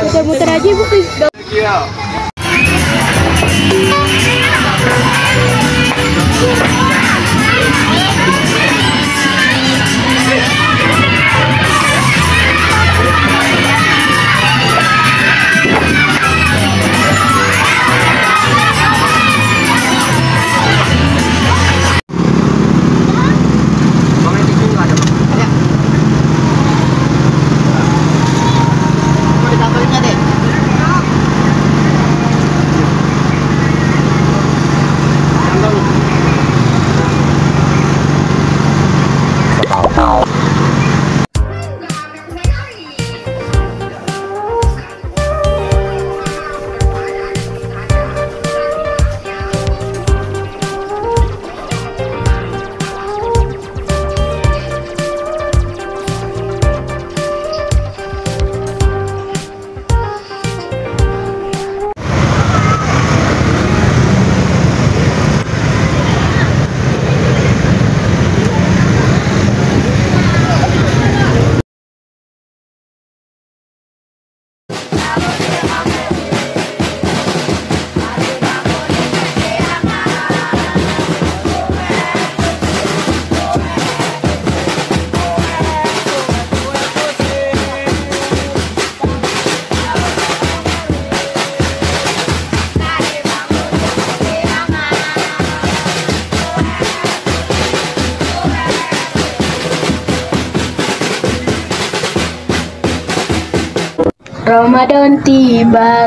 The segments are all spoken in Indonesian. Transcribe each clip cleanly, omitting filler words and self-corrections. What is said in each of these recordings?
Muter-muter aja, Bu. Ramadan tiba,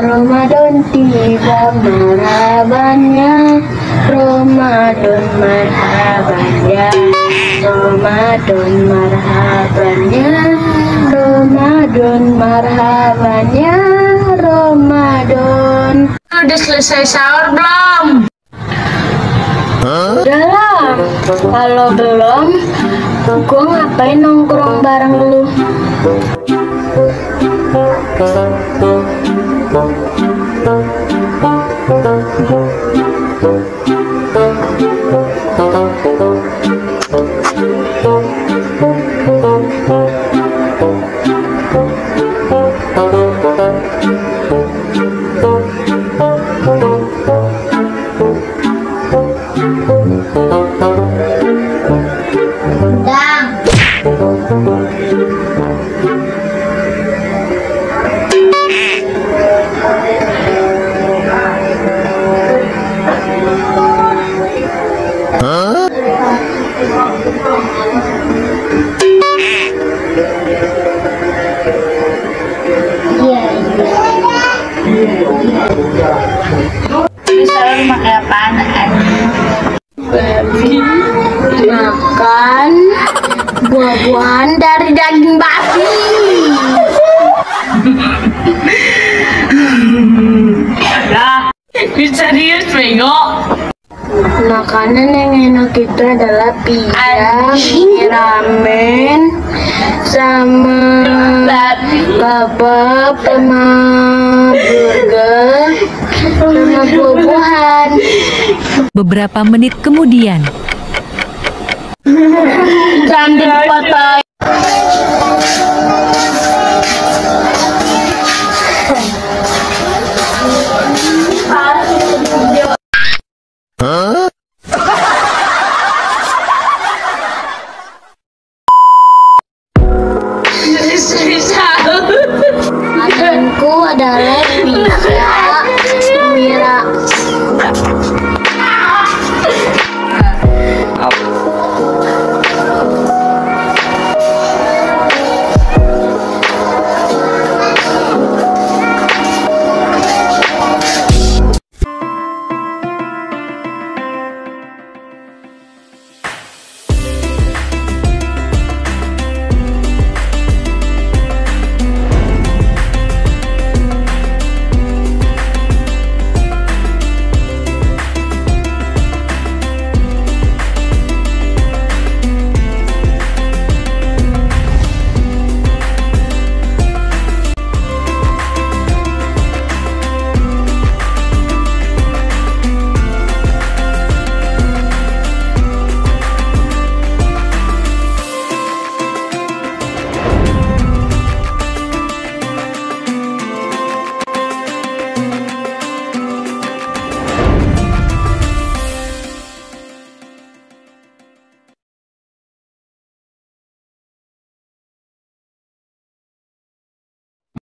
marhabannya. Ramadan marhabannya, Ramadan marhabannya, Ramadan marhabannya, Ramadan. Udah selesai sahur belum? Udah lah, kalau belum, gua ngapain nongkrong bareng lu? Sahur makan apaan? Makan buah-buahan dari daging babi. Nah, serius bengok. Makanan yang enak itu adalah pizza, ramen, sama kebab, sama burger, sama buah-buahan. Beberapa menit kemudian. Jangan dipotong. Makananku adalah pizza.